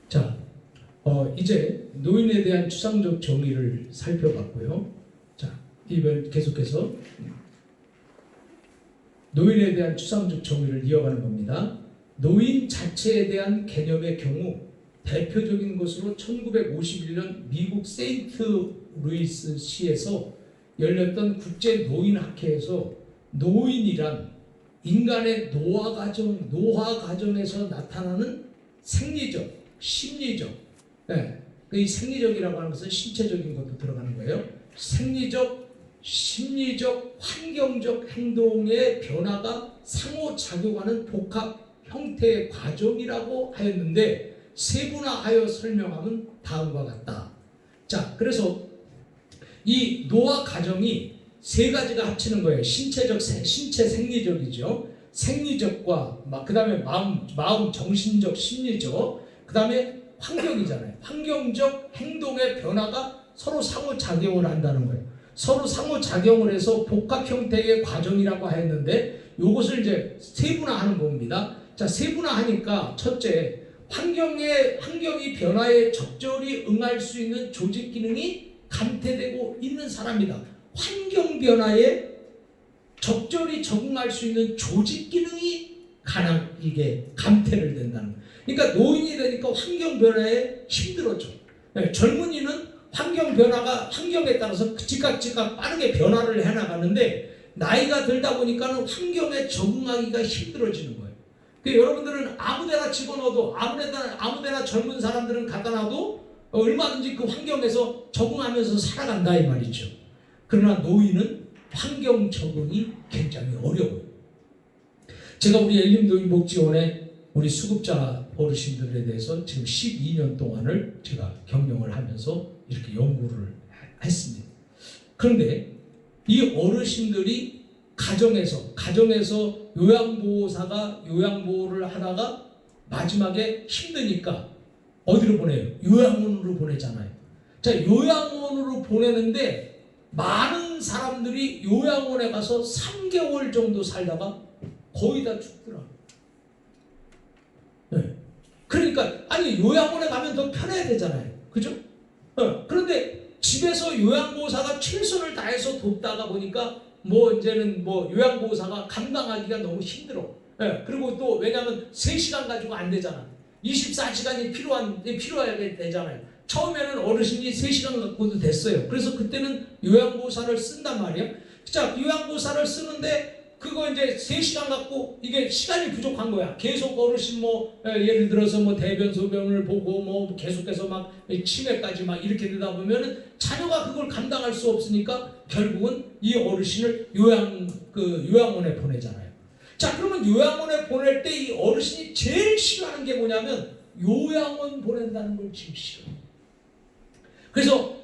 자, 이제 노인에 대한 추상적 정의를 살펴봤고요. 자, 이번 계속해서 노인에 대한 추상적 정의를 이어가는 겁니다. 노인 자체에 대한 개념의 경우 대표적인 것으로 1951년 미국 세인트 루이스 시에서 열렸던 국제 노인학회에서 노인이란 인간의 노화 과정에서 나타나는 생리적, 심리적, 이 생리적이라고 하는 것은 신체적인 것도 들어가는 거예요. 생리적, 심리적, 환경적 행동의 변화가 상호작용하는 복합 형태의 과정이라고 하였는데 세분화하여 설명하면 다음과 같다. 자, 그래서 이 노화 과정이 세 가지가 합치는 거예요. 신체 생리적이죠. 생리적과 그 다음에 마음, 정신적, 심리적, 그 다음에 환경이잖아요. 환경적 행동의 변화가 서로 상호작용을 한다는 거예요. 서로 상호작용을 해서 복합 형태의 과정이라고 하였는데 이것을 이제 세분화하는 겁니다. 자, 세분화하니까 첫째, 환경이 변화에 적절히 응할 수 있는 조직 기능이 감퇴되고 있는 사람이다. 환경 변화에 적절히 적응할 수 있는 조직 기능이 이게 감퇴를 된다는 거예요. 그러니까 노인이 되니까 환경 변화에 힘들어져. 젊은이는 환경에 따라서 즉각 빠르게 변화를 해나가는데 나이가 들다 보니까는 환경에 적응하기가 힘들어지는 거예요. 그러니까 여러분들은 아무데나 집어넣어도 아무데나 젊은 사람들은 갖다 놔도 얼마든지 그 환경에서 적응하면서 살아간다 이 말이죠. 그러나 노인은 환경 적응이 굉장히 어려워요. 제가 우리 엘림노인복지원에 우리 수급자 어르신들에 대해서 지금 12년 동안을 제가 경영을 하면서 이렇게 연구를 했습니다. 그런데 이 어르신들이 가정에서 요양보호사가 요양보호를 하다가 마지막에 힘드니까 어디로 보내요? 요양원으로 보내잖아요. 자, 요양원으로 보내는데 많은 사람들이 요양원에 가서 3개월 정도 살다가 거의 다 죽더라. 네. 그러니까 요양원에 가면 더 편해야 되잖아요. 그죠? 그런데 집에서 요양보호사가 최선을 다해서 돕다가 보니까 이제는 요양보호사가 감당하기가 너무 힘들어. 그리고 또 왜냐하면 3시간 가지고 안 되잖아. 24시간이 필요해야 되잖아요. 처음에는 어르신이 3시간 갖고도 됐어요. 그래서 그때는 요양보호사를 쓴단 말이에요. 자, 요양보호사를 쓰는데 그거 이제 3시간 갖고 이게 시간이 부족한 거야. 계속 어르신 예를 들어서 대변 소변을 보고 계속해서 막 치매까지 막 이렇게 되다 보면은 자녀가 그걸 감당할 수 없으니까 결국은 이 어르신을 요양원에 보내잖아요. 자, 그러면 요양원에 보낼 때 이 어르신이 제일 싫어하는 게 뭐냐면 요양원 보낸다는 걸 제일 싫어해요. 그래서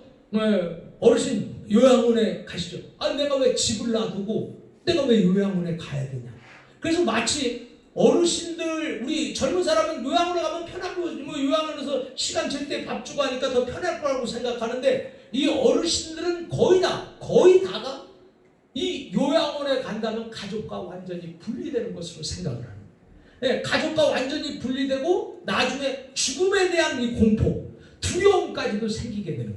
어르신 요양원에 가시죠. 내가 왜 집을 놔두고 내가 왜 요양원에 가야 되냐. 그래서 마치 어르신들, 우리 젊은 사람은 요양원에 가면 편하고 요양원에서 시간 잴 때 밥 주고 하니까 더 편할 거라고 생각하는데 이 어르신들은 거의 다가 이 요양원에 간다면 가족과 완전히 분리되는 것으로 생각을 하는 거예요. 가족과 완전히 분리되고 나중에 죽음에 대한 이 공포, 두려움까지도 생기게 되는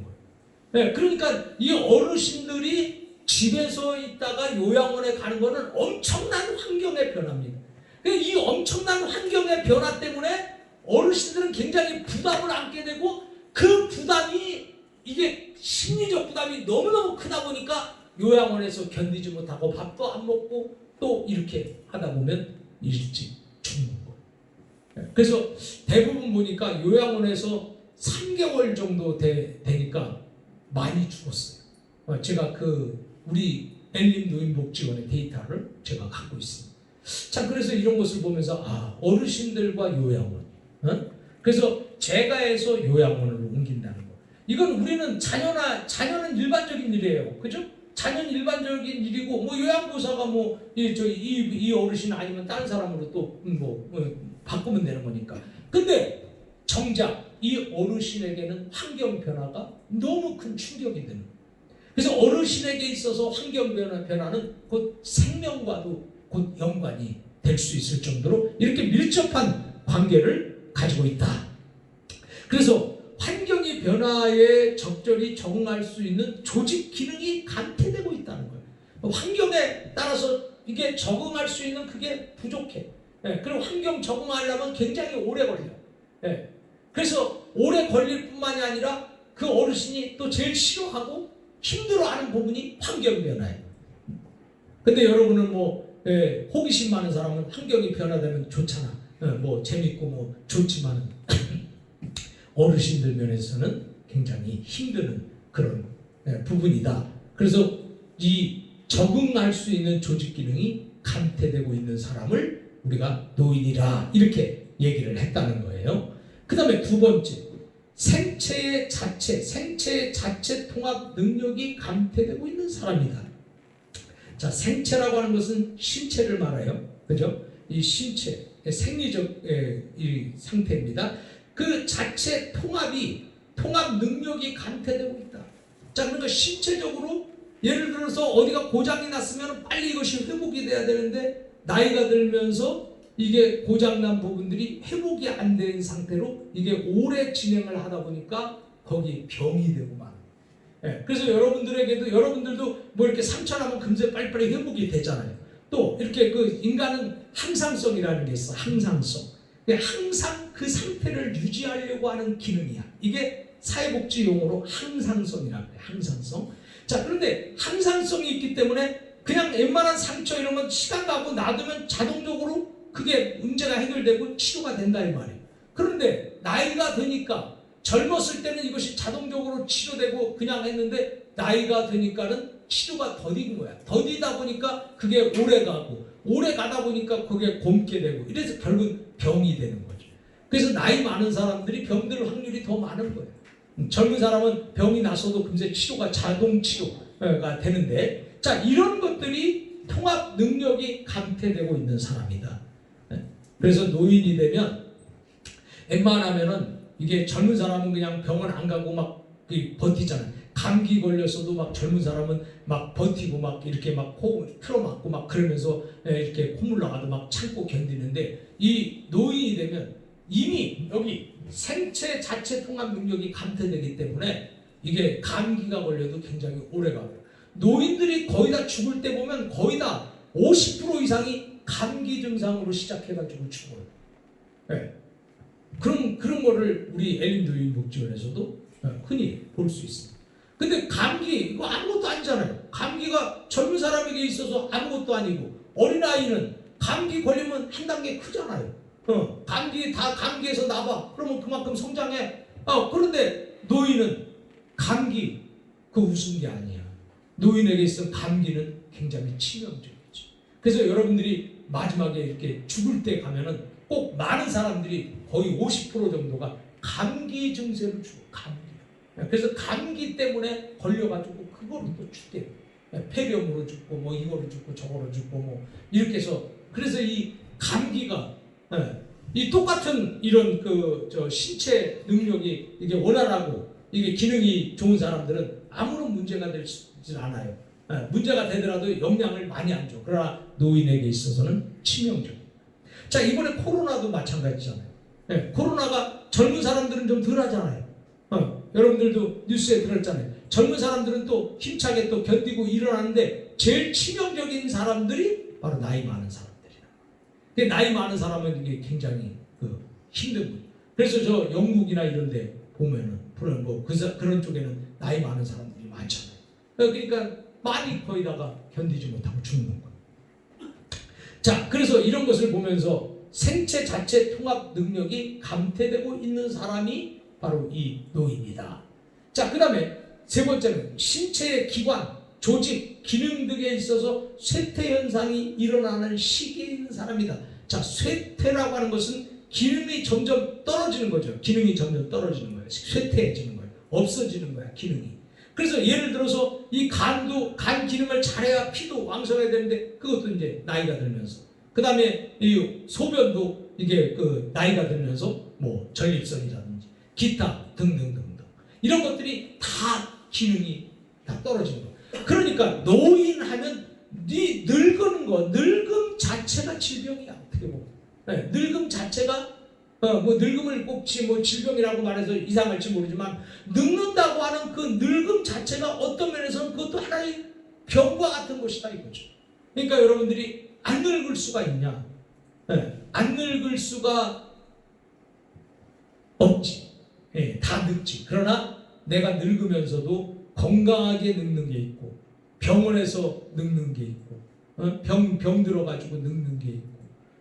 거예요. 그러니까 이 어르신들이 집에서 있다가 요양원에 가는 것은 엄청난 환경의 변화입니다. 이 엄청난 환경의 변화 때문에 어르신들은 굉장히 부담을 안게 되고 그 부담이 이게 심리적 부담이 너무너무 크다 보니까 요양원에서 견디지 못하고 밥도 안 먹고 또 이렇게 하다 보면 일찍 죽는 거예요. 그래서 대부분 보니까 요양원에서 3개월 정도 되니까 많이 죽었어요. 제가 우리 엘림노인복지원의 데이터를 제가 갖고 있습니다. 자, 그래서 이런 것을 보면서 어르신들과 요양원, 그래서 재가에서 요양원으로 옮긴다는 거. 이건 우리는 자녀는 일반적인 일이에요. 그죠? 자녀는 일반적인 일이고 요양보호사가 이 어르신 아니면 다른 사람으로 또 바꾸면 되는 거니까. 근데 정작 이 어르신에게는 환경 변화가 너무 큰 충격이 되는 거예요. 그래서 어르신에게 있어서 환경 변화는 곧 생명과도 곧 연관이 될 수 있을 정도로 이렇게 밀접한 관계를 가지고 있다. 그래서 환경의 변화에 적절히 적응할 수 있는 조직 기능이 감퇴되고 있다는 거예요. 환경에 따라서 이게 적응할 수 있는 그게 부족해. 그리고 환경 적응하려면 굉장히 오래 걸려. 그래서 오래 걸릴 뿐만이 아니라 그 어르신이 또 제일 싫어하고 힘들어하는 부분이 환경 변화예요. 근데 여러분은 호기심 많은 사람은 환경이 변화되면 좋잖아. 재밌고 좋지만은 어르신들 면에서는 굉장히 힘드는 그런 부분이다. 그래서 이 적응할 수 있는 조직 기능이 감퇴되고 있는 사람을 우리가 노인이라 이렇게 얘기를 했다는 거예요. 그 다음에 두 번째, 생체의 자체 통합 능력이 감퇴되고 있는 사람이다. 자, 생체라고 하는 것은 신체를 말해요. 그죠? 이 신체, 생리적 이 상태입니다. 그 자체 통합 능력이 감퇴되고 있다. 자, 그러니까 신체적으로 예를 들어서 어디가 고장이 났으면 빨리 이것이 회복이 돼야 되는데 나이가 들면서 이게 고장난 부분들이 회복이 안 된 상태로 이게 오래 진행을 하다 보니까 거기 병이 되고 막. 그래서 여러분들도 이렇게 상처나면 금세 빨리빨리 회복이 되잖아요. 또 이렇게 그 인간은 항상성이라는 게 있어. 항상성. 항상 그 상태를 유지하려고 하는 기능이야. 이게 사회복지 용어로 항상성이라고 해요. 항상성. 자, 그런데 항상성이 있기 때문에 그냥 웬만한 상처 이런 건 시간 가고 놔두면 자동적으로 그게 문제가 해결되고 치료가 된다 이 말이에요. 그런데 나이가 드니까 젊었을 때는 이것이 자동적으로 치료되고 그냥 했는데 나이가 드니까는 치료가 더딘 거야. 더디다 보니까 그게 오래 가다 보니까 그게 곪게 되고 이래서 결국은 병이 되는 거죠. 그래서 나이 많은 사람들이 병들 확률이 더 많은 거예요. 젊은 사람은 병이 나서도 금세 치료가 자동 치료가 되는데, 자, 이런 것들이 통합 능력이 감퇴되고 있는 사람이다. 그래서 노인이 되면 웬만하면은 이게 젊은 사람은 그냥 병원 안 가고 막 버티잖아요. 감기 걸렸어도 막 젊은 사람은 막 버티고 막 이렇게 막 코 틀어막고 막 그러면서 이렇게 콧물 나가도 막 참고 견디는데, 이 노인이 되면 이미 여기 생체 자체 통합 능력이 감퇴되기 때문에 이게 감기가 걸려도 굉장히 오래 가요. 노인들이 거의 다 죽을 때 보면 거의 다 50% 이상이 감기 증상으로 시작해가지고 죽어요. 그런 거를 우리 엘림노인복지원에서도 흔히 볼 수 있습니다. 근데 감기 이거 아무것도 아니잖아요. 감기가 젊은 사람에게 있어서 아무것도 아니고 어린아이는 감기 걸리면 한 단계 크잖아요. 감기에서 나봐. 그러면 그만큼 성장해. 그런데 노인은 감기 그 웃은 게 아니야. 노인에게 있어 감기는 굉장히 치명적이죠. 그래서 여러분들이 마지막에 이렇게 죽을 때 가면은 꼭 많은 사람들이 거의 50% 정도가 감기 증세로 죽어. 감기. 그래서 감기 때문에 걸려가지고 그거로 또 죽게. 폐렴으로 죽고 이거로 죽고 저거로 죽고 이렇게 해서, 그래서 이 감기가 이 똑같은 이런 신체 능력이 이게 원활하고 이게 기능이 좋은 사람들은 아무런 문제가 되지 않아요. 문제가 되더라도 영향을 많이 안 줘. 그러나 노인에게 있어서는 치명적이에요. 자, 이번에 코로나도 마찬가지잖아요. 코로나가 젊은 사람들은 좀 덜 하잖아요. 여러분들도 뉴스에 들었잖아요. 젊은 사람들은 또 힘차게 또 견디고 일어나는데 제일 치명적인 사람들이 바로 나이 많은 사람들이에요. 나이 많은 사람은 이게 굉장히 힘든 거예요. 그래서 저 영국이나 이런 데 보면은 그런 쪽에는 나이 많은 사람들이 많잖아요. 그러니까 많이 거의다가 견디지 못하고 죽는 거예요. 자, 그래서 이런 것을 보면서 생체 자체 통합 능력이 감퇴되고 있는 사람이 바로 이 노인이다. 자, 그 다음에 세 번째는 신체의 기관, 조직, 기능 등에 있어서 쇠퇴 현상이 일어나는 시기에 있는 사람이다. 자, 쇠퇴라고 하는 것은 기능이 점점 떨어지는 거죠. 기능이 점점 떨어지는 거예요. 쇠퇴해지는 거예요. 없어지는 거야, 기능이. 그래서 예를 들어서 이 간도, 간 기능을 잘해야 피도 왕성해야 되는데 그것도 이제 나이가 들면서, 그 다음에 이 소변도 이게 나이가 들면서 전립선이라든지 기타 등등등등 이런 것들이 다 기능이 다 떨어지는 거예요. 그러니까 노인하면 늙은 자체가 질병이야. 어떻게 보면 늙음 자체가 뭐 늙음을 꼭지 뭐 질병이라고 말해서 이상할지 모르지만 늙는다고 하는 그 늙음 자체가 어떤 면에서는 그것도 하나의 병과 같은 것이다 이거죠. 그러니까 여러분들이 안 늙을 수가 있냐? 안 늙을 수가 없지. 다 늙지. 그러나 내가 늙으면서도 건강하게 늙는 게 있고 병원에서 늙는 게 있고 병 들어가지고 늙는 게 있고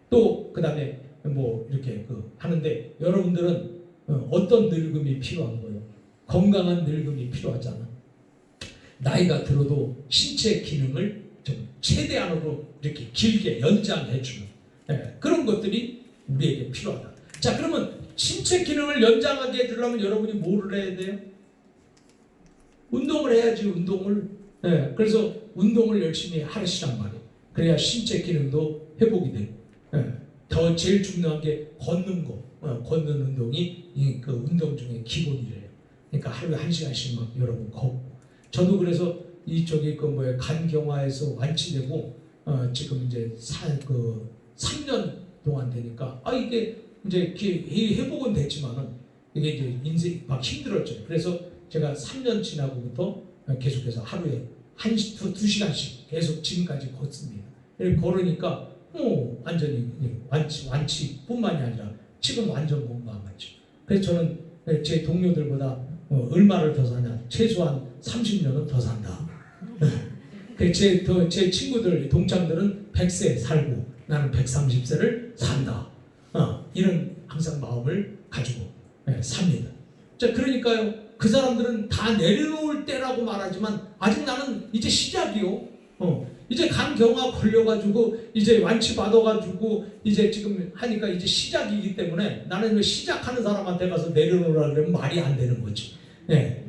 또 그 다음에 뭐 이렇게 하는데 여러분들은 어떤 늙음이 필요한 거예요? 건강한 늙음이 필요하잖아. 나이가 들어도 신체 기능을 좀 최대한으로 이렇게 길게 연장해 주는 그런 것들이 우리에게 필요하다. 자, 그러면 신체 기능을 연장하게 해주려면 여러분이 뭐를 해야 돼요? 운동을 해야지, 운동을. 그래서 운동을 열심히 하시란 말이에요. 그래야 신체 기능도 회복이 되고. 더 제일 중요한 게 걷는 거. 걷는 운동이 그 운동 중에 기본이래요. 그러니까 하루에 1시간씩 막 여러분 걷고. 저도 그래서 이쪽에 간경화에서 완치되고 지금 이제 3년 동안 되니까 이게 이제 회복은 됐지만은 이게 이제 인생이 막 힘들었죠. 그래서 제가 3년 지나고부터 계속해서 하루에 2시간씩 계속 지금까지 걷습니다. 이렇게 걸으니까 완전히 완치뿐만이 아니라 지금 완전 건강하죠. 그래서 저는 제 동료들보다 얼마를 더 사냐? 최소한 30년은 더 산다. 제 친구들, 동창들은 100세 살고 나는 130세를 산다. 이런 항상 마음을 가지고 삽니다. 자, 그러니까요. 그 사람들은 다 내려놓을 때라고 말하지만 아직 나는 이제 시작이요. 이제 간경화 걸려가지고 이제 완치 받아가지고 이제 지금 하니까 이제 시작이기 때문에 나는 시작하는 사람한테 가서 내려놓으라 그러면 말이 안 되는 거지.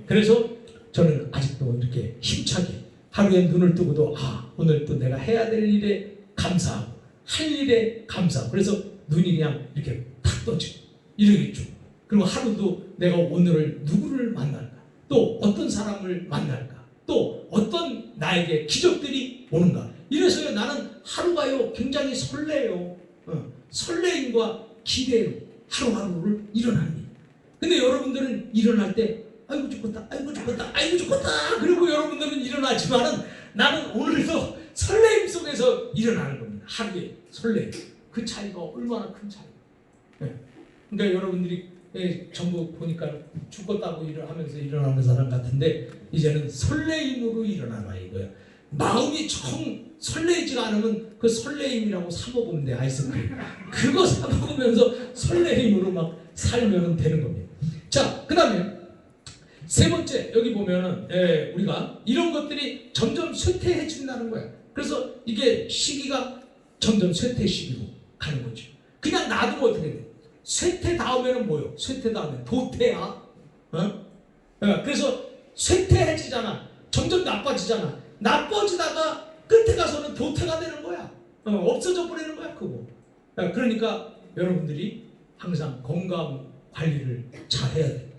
그래서 저는 아직도 이렇게 힘차게 하루에 눈을 뜨고도 오늘 또 내가 해야 될 일에 감사하고 할 일에 감사하고 그래서 눈이 그냥 이렇게 탁 떠지고 이러겠죠. 그리고 하루도 내가 오늘을 누구를 만날까? 또 어떤 사람을 만날까? 또 어떤 나에게 기적들이 오는가? 이래서요 나는 하루가요 굉장히 설레요. 설레임과 기대로 하루하루를 일어납니다. 근데 여러분들은 일어날 때 아이고 죽겠다, 아이고 죽겠다, 아이고 죽겠다. 그리고 여러분들은 일어나지만은 나는 오늘도 설레임 속에서 일어나는 겁니다. 하루에 설레임. 그 차이가 얼마나 큰 차이가. 그러니까 여러분들이 전부 보니까 죽었다고 하면서 일어나는 사람 같은데 이제는 설레임으로 일어나라 이거야. 마음이 정 설레지가 않으면 그 설레임이라고 사 먹으면 돼. 아이스크림 그거 사 먹으면서 설레임으로 막 살면 되는 겁니다. 자, 그 다음에 세 번째 여기 보면은 우리가 이런 것들이 점점 쇠퇴해진다는 거야. 그래서 이게 시기가 점점 쇠퇴 시기로 가는 거죠. 그냥 놔두면 어떻게 돼? 쇠퇴 다음에는 뭐요? 쇠퇴 다음에 도태야. 그래서 쇠퇴해지잖아. 점점 나빠지잖아. 나빠지다가 끝에 가서는 도태가 되는 거야. 없어져 버리는 거야 그거. 그러니까 여러분들이 항상 건강 관리를 잘 해야 돼.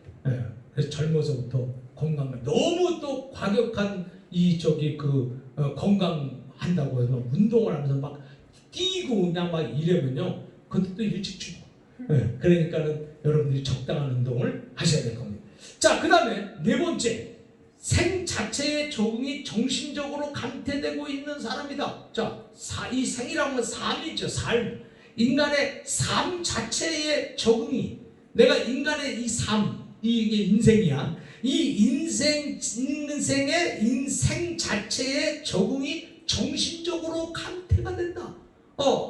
그래서 젊어서부터 건강을 너무 또 과격한 건강 한다고 해서 운동을 하면서 막 뛰고 그냥 막 이러면요 그것도 또 일찍 죽어. 그러니까는 여러분들이 적당한 운동을 하셔야 될 겁니다. 자, 그 다음에 네 번째, 생 자체의 적응이 정신적으로 감퇴되고 있는 사람이다. 자, 이 생이라는 건 삶이죠. 삶. 인간의 삶 자체의 적응이 내가 인간의 이 삶, 이게 인생이야. 이 인생 자체의 적응이 정신적으로 감퇴가 된다.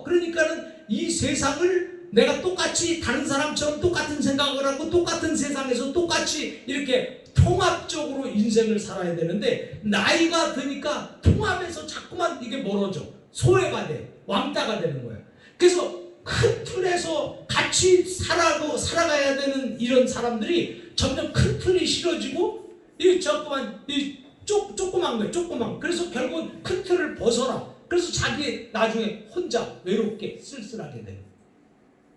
그러니까는 이 세상을 내가 똑같이 다른 사람처럼 똑같은 생각을 하고 똑같은 세상에서 똑같이 이렇게 통합적으로 인생을 살아야 되는데 나이가 드니까 통합에서 자꾸만 이게 멀어져. 소외가 돼. 왕따가 되는 거야. 그래서 큰 틀에서 같이 살아가야 되는 이런 사람들이 점점 큰 틀이 싫어지고 조그만 거야. 조그만. 그래서 결국은 큰 틀을 벗어라. 그래서 자기 나중에 혼자 외롭게 쓸쓸하게 되는.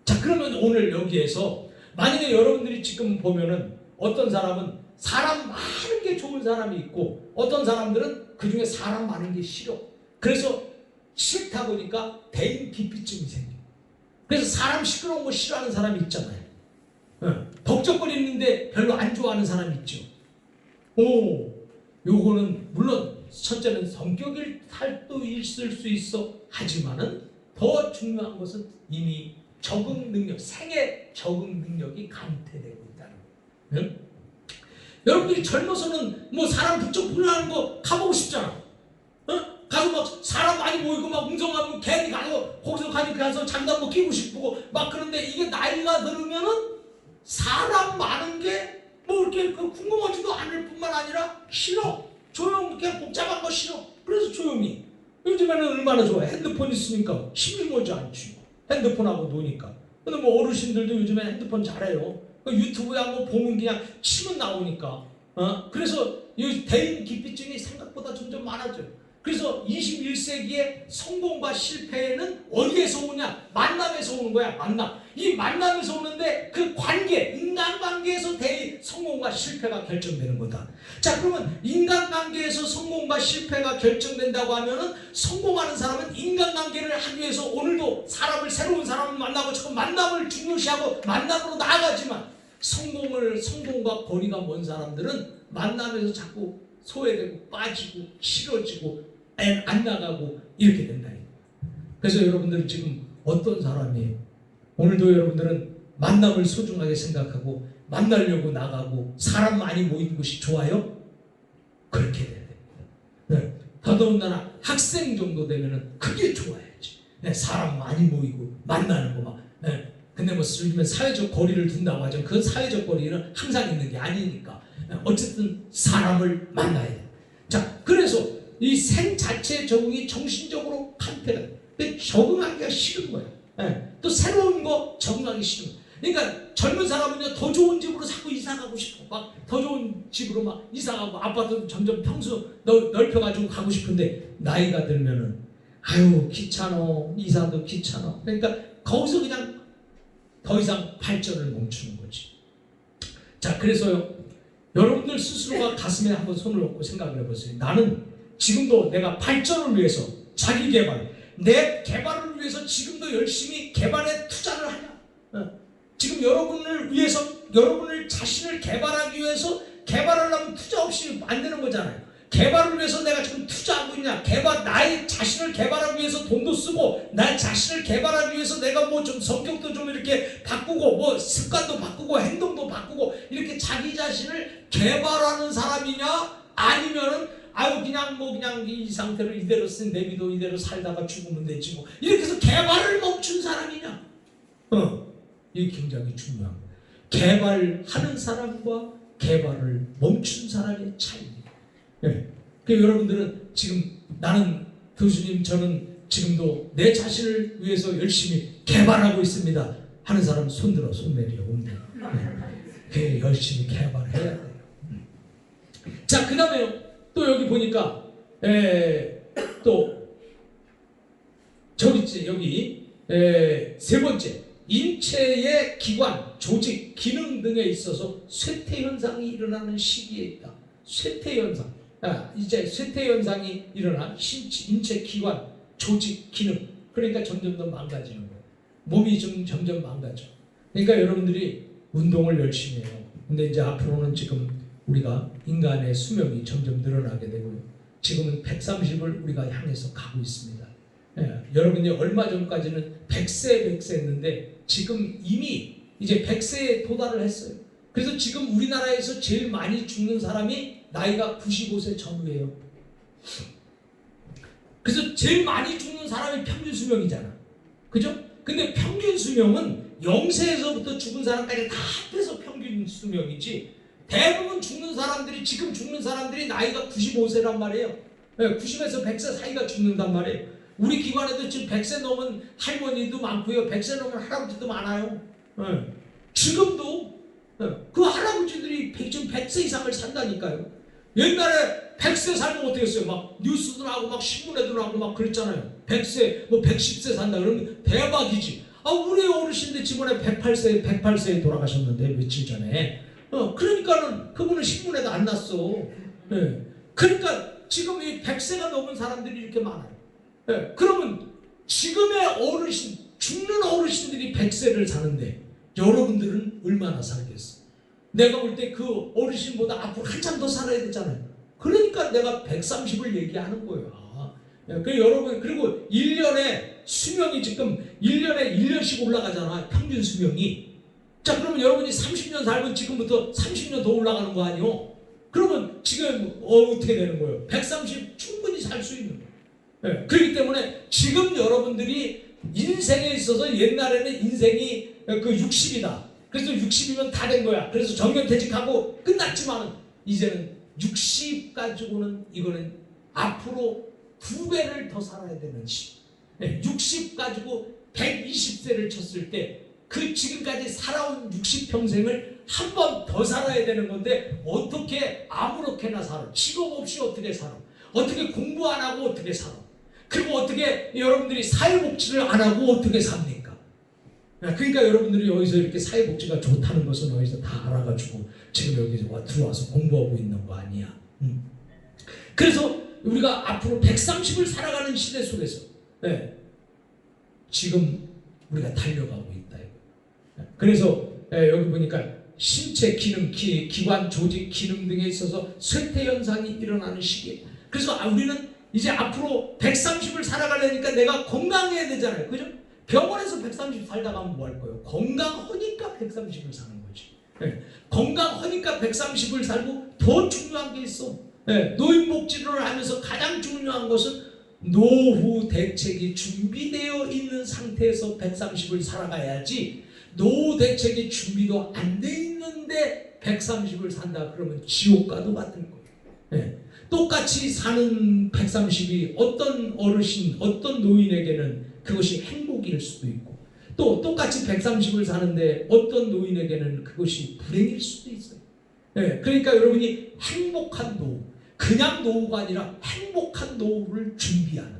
자, 그러면 오늘 여기에서 만약에 여러분들이 지금 보면은 어떤 사람은 사람 많은 게 좋은 사람이 있고 어떤 사람들은 그 중에 사람 많은 게 싫어. 그래서 싫다 보니까 대인 기피증이 생겨. 그래서 사람 시끄러운 거 싫어하는 사람이 있잖아요. 벅적거리는데 별로 안 좋아하는 사람이 있죠. 요거는 물론 첫째는 성격일 탈도 있을 수 있어. 하지만은 더 중요한 것은 이미 적응 능력, 생애 적응 능력이 감퇴되고 있다는 거예요. 여러분들이 젊어서는 뭐 사람 북적 불나는 거 가보고 싶잖아. 가서 막 사람 많이 모이고 막 웅성하고 괜히 가서 거기서 가서 장단도 끼고 싶고 막. 그런데 이게 나이가 들으면은 사람 많은 게 뭐 이렇게 궁금하지도 않을 뿐만 아니라 싫어. 조용, 그냥 복잡한 거 싫어. 그래서 조용히. 요즘에는 얼마나 좋아. 핸드폰 있으니까 힘이 모지 않지. 핸드폰하고 노니까. 근데 뭐 어르신들도 요즘에 핸드폰 잘해요. 유튜브에 한번 보면 그냥 치면 나오니까. 그래서 이 대인 기피증이 생각보다 점점 많아져요. 그래서 21세기의 성공과 실패는 어디에서 오냐? 만남에서 오는 거야. 만남. 이 만남에서 오는데 그 관계, 인간관계에서 성공과 실패가 결정되는 거다. 자, 그러면 인간관계에서 성공과 실패가 결정된다고 하면은 성공하는 사람은 인간관계를 하기 위해서 오늘도 새로운 사람을 만나고 자꾸 만남을 중요시하고 만남으로 나아가지만 성공과 거리가 먼 사람들은 만남에서 자꾸 소외되고 빠지고 싫어지고 안 나가고 이렇게 된다. 그래서 여러분들은 지금 어떤 사람이에요? 오늘도 여러분들은 만남을 소중하게 생각하고 만나려고 나가고 사람 많이 모이는 것이 좋아요? 그렇게 돼야 됩니다. 네. 더더군다나 학생 정도 되면은 그게 좋아야지. 네. 사람 많이 모이고 만나는 거 막. 네. 근데 뭐 요즘에 사회적 거리를 둔다고 하죠. 그 사회적 거리는 항상 있는 게 아니니까. 어쨌든 사람을 만나야 돼. 자, 그래서 이 생 자체의 적응이 정신적으로 감퇴가 돼. 적응하기가 싫은 거예요. 네. 또 새로운 거 적응하기 싫은 거예요. 그러니까 젊은 사람은요, 더 좋은 집으로 자꾸 이사 가고 싶어. 막 더 좋은 집으로 막 이사 가고 아파트도 점점 평수 넓혀가지고 가고 싶은데 나이가 들면은 아유 귀찮어. 이사도 귀찮아. 그러니까 거기서 그냥 더 이상 발전을 멈추는 거지. 자, 그래서요, 여러분들 스스로가 가슴에 한번 손을 얹고 생각을 해보세요. 나는 지금도 내가 발전을 위해서 자기 개발, 내 개발을 위해서 지금도 열심히 개발에 투자를 하냐? 지금 여러분을 위해서, 여러분을 자신을 개발하기 위해서 개발하려면 투자 없이 안 되는 거잖아요. 개발을 위해서 내가 지금 투자하고 있냐? 나의 자신을 개발하기 위해서 돈도 쓰고, 나의 자신을 개발하기 위해서 내가 뭐 좀 성격도 좀 이렇게 바꾸고, 뭐 습관도 바꾸고, 행동도 바꾸고, 이렇게 자기 자신을 개발하는 사람이냐? 아니면은, 그냥 이 상태를 이대로 내비도 이대로 살다가 죽으면 되지 뭐. 이렇게 해서 개발을 멈춘 사람이냐? 이게 굉장히 중요한 거예요. 개발하는 사람과 개발을 멈춘 사람의 차이입니다. 네. 그러니까 여러분들은 지금 나는 교수님 저는 지금도 내 자신을 위해서 열심히 개발하고 있습니다 하는 사람 손들어, 손 내려. 네. 열심히 개발해야 돼요. 자, 그 다음에요, 또 여기 보니까 또 저기 있지, 여기 세 번째, 인체의 기관, 조직, 기능 등에 있어서 쇠퇴 현상이 일어나는 시기에 있다. 쇠퇴 현상. 이제 쇠퇴 현상이 일어나 인체 기관, 조직, 기능. 그러니까 점점 더 망가지는 거예요. 몸이 좀 점점 망가져. 그러니까 여러분들이 운동을 열심히 해요. 근데 이제 앞으로는 지금 우리가 인간의 수명이 점점 늘어나게 되고요. 지금은 130을 우리가 향해서 가고 있습니다. 여러분이 얼마 전까지는 100세 했는데 지금 이미 이제 100세에 도달을 했어요. 그래서 지금 우리나라에서 제일 많이 죽는 사람이 나이가 95세 전후예요. 그래서 제일 많이 죽는 사람이 평균 수명이잖아. 그죠? 근데 평균 수명은 0세에서부터 죽은 사람까지 다 합해서 평균 수명이지, 대부분 지금 죽는 사람들이 나이가 95세란 말이에요. 90에서 100세 사이가 죽는단 말이에요. 우리 기관에도 지금 100세 넘은 할머니도 많고요. 100세 넘은 할아버지도 많아요. 지금도 그 할아버지들이 지금 100세 이상을 산다니까요. 옛날에 100세 살면 어떻게 했어요? 막 뉴스도 나오고 막 신문에도 나오고 막 그랬잖아요. 100세, 뭐 110세 산다 그러면 대박이지. 우리 어르신들 집안에 108세에 돌아가셨는데 며칠 전에. 그러니까는 그분은 신문에도 안 났어. 그러니까 지금 이 100세가 넘은 사람들이 이렇게 많아요. 그러면 지금의 어르신, 죽는 어르신들이 100세를 사는데 여러분들은 얼마나 살겠어? 내가 볼 때 그 어르신보다 앞으로 한참 더 살아야 되잖아요. 그러니까 내가 130을 얘기하는 거예요. 그 여러분, 그리고 1년에 수명이 지금 1년에 1년씩 올라가잖아. 평균 수명이. 자, 그러면 여러분이 30년 살면 지금부터 30년 더 올라가는 거 아니요? 그러면 지금 어떻게 되는 거예요? 130 충분히 살 수 있는 거예요. 그렇기 때문에 지금 여러분들이 인생에 있어서 옛날에는 인생이 그 60이다. 그래서 60이면 다 된 거야. 그래서 정년퇴직하고 끝났지만 이제는 60 가지고는 이거는 앞으로 2배를 더 살아야 되는 시. 60 가지고 120세를 쳤을 때 그 지금까지 살아온 60평생을 한 번 더 살아야 되는 건데 어떻게 아무렇게나 살아? 직업 없이 어떻게 살아? 어떻게 공부 안 하고 어떻게 살아? 그리고 어떻게 여러분들이 사회복지를 안 하고 어떻게 삽니까? 그러니까 여러분들이 여기서 이렇게 사회복지가 좋다는 것은 어디서 다 알아가지고 지금 여기 들어와서 공부하고 있는 거 아니야. 그래서 우리가 앞으로 130을 살아가는 시대 속에서 지금 우리가 달려가고 있다. 그래서 여기 보니까 신체 기능, 기관, 조직 기능 등에 있어서 쇠퇴 현상이 일어나는 시기에 그래서 우리는 이제 앞으로 130을 살아가려니까 내가 건강해야 되잖아요. 그죠? 병원에서 130 살다가 하면 뭐 할 거예요? 건강하니까 130을 사는 거지. 건강하니까 130을 살고 더 중요한 게 있어. 노인복지를 하면서 가장 중요한 것은 노후 대책이 준비되어 있는 상태에서 130을 살아가야지 노후 대책이 준비도 안 돼 있는데 130을 산다 그러면 지옥과도 같을 거예요. 똑같이 사는 130이 어떤 어르신, 어떤 노인에게는 그것이 행복일 수도 있고 또 똑같이 130을 사는데 어떤 노인에게는 그것이 불행일 수도 있어요. 그러니까 여러분이 행복한 노후, 그냥 노후가 아니라 행복한 노후를 준비하는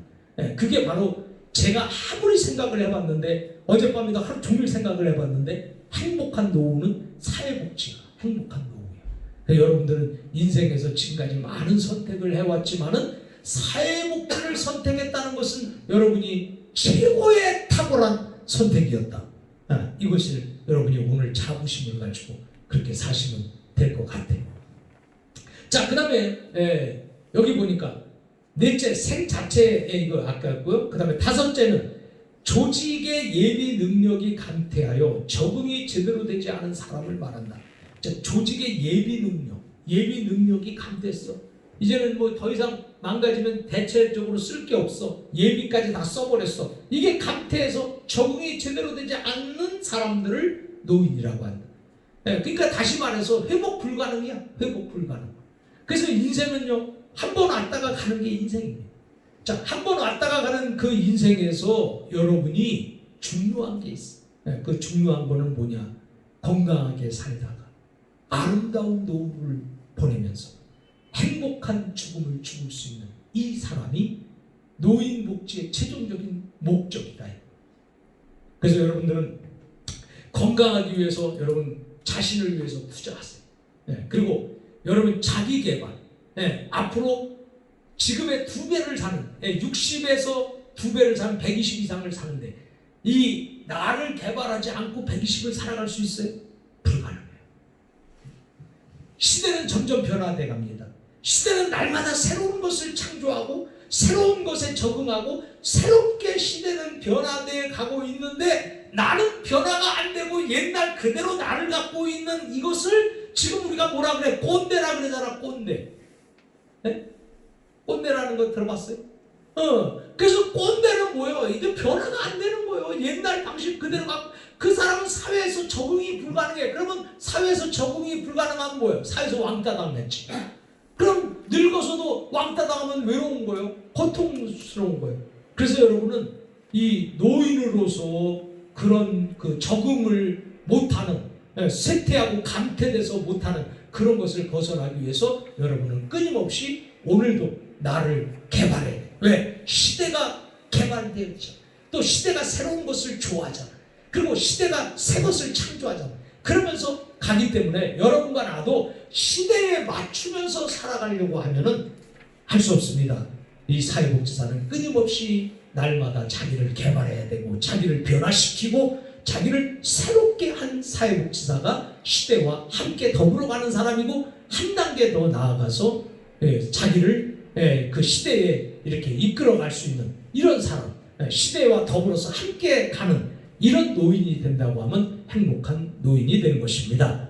그게 바로 제가 아무리 생각을 해봤는데 어젯밤에도 하루 종일 생각을 해봤는데 행복한 노후는 사회복지가 행복한 노후예요. 여러분들은 인생에서 지금까지 많은 선택을 해왔지만은 사회복지를 선택했다는 것은 여러분이 최고의 탁월한 선택이었다. 이것을 여러분이 오늘 자부심을 가지고 그렇게 사시면 될 것 같아요. 자, 그 다음에 여기 보니까 넷째 생 자체의 이거 아까고요. 그 다음에 다섯째는 조직의 예비 능력이 감퇴하여 적응이 제대로 되지 않은 사람을 말한다. 자, 조직의 예비 능력이 감퇴했어. 이제는 뭐 더 이상 망가지면 대체적으로 쓸 게 없어. 예비까지 다 써버렸어. 이게 감퇴해서 적응이 제대로 되지 않는 사람들을 노인이라고 한다. 그러니까 다시 말해서 회복 불가능이야. 회복 불가능. 그래서 인생은요. 한 번 왔다가 가는 게 인생입니다. 자, 한 번 왔다가 가는 그 인생에서 여러분이 중요한 게 있어. 그 중요한 거는 뭐냐? 건강하게 살다가 아름다운 노후를 보내면서 행복한 죽음을 죽을 수 있는 이 사람이 노인복지의 최종적인 목적이다. 그래서 여러분들은 건강하기 위해서 여러분 자신을 위해서 투자하세요. 그리고 여러분 자기 개발, 앞으로 지금의 2배를 사는 60에서 2배를 사는 120 이상을 사는데 이 나를 개발하지 않고 120을 살아갈 수 있어요? 불가능해요. 시대는 점점 변화돼 갑니다. 시대는 날마다 새로운 것을 창조하고 새로운 것에 적응하고 새롭게 시대는 변화돼 가고 있는데 나는 변화가 안 되고 옛날 그대로 나를 갖고 있는 이것을 지금 우리가 뭐라 그래? 꼰대라 그러잖아. 꼰대. 꼰대라는 거 들어봤어요? 그래서 꼰대는 뭐예요? 이게 변화가 안 되는 거예요. 옛날 방식 그대로 갖고 그 사람은 사회에서 적응이 불가능해. 그러면 사회에서 적응이 불가능한 뭐예요? 사회에서 왕따 당했지. 그럼 늙어서도 왕따 당하면 외로운 거예요. 고통스러운 거예요. 그래서 여러분은 이 노인으로서 그런 그 적응을 못하는 쇠퇴하고 감퇴돼서 못하는 그런 것을 벗어나기 위해서 여러분은 끊임없이 오늘도 나를 개발해. 왜? 시대가 개발되어 있죠. 또 시대가 새로운 것을 좋아하잖아. 그리고 시대가 새 것을 창조하잖아. 그러면서 가기 때문에 여러분과 나도 시대에 맞추면서 살아가려고 하면은 할 수 없습니다. 이 사회복지사는 끊임없이 날마다 자기를 개발해야 되고 자기를 변화시키고 자기를 새롭게 한 사회복지사가 시대와 함께 더불어가는 사람이고 한 단계 더 나아가서 자기를 그 시대에 이렇게 이끌어갈 수 있는 이런 사람, 시대와 더불어서 함께 가는 이런 노인이 된다고 하면 행복한 노인이 되는 것입니다.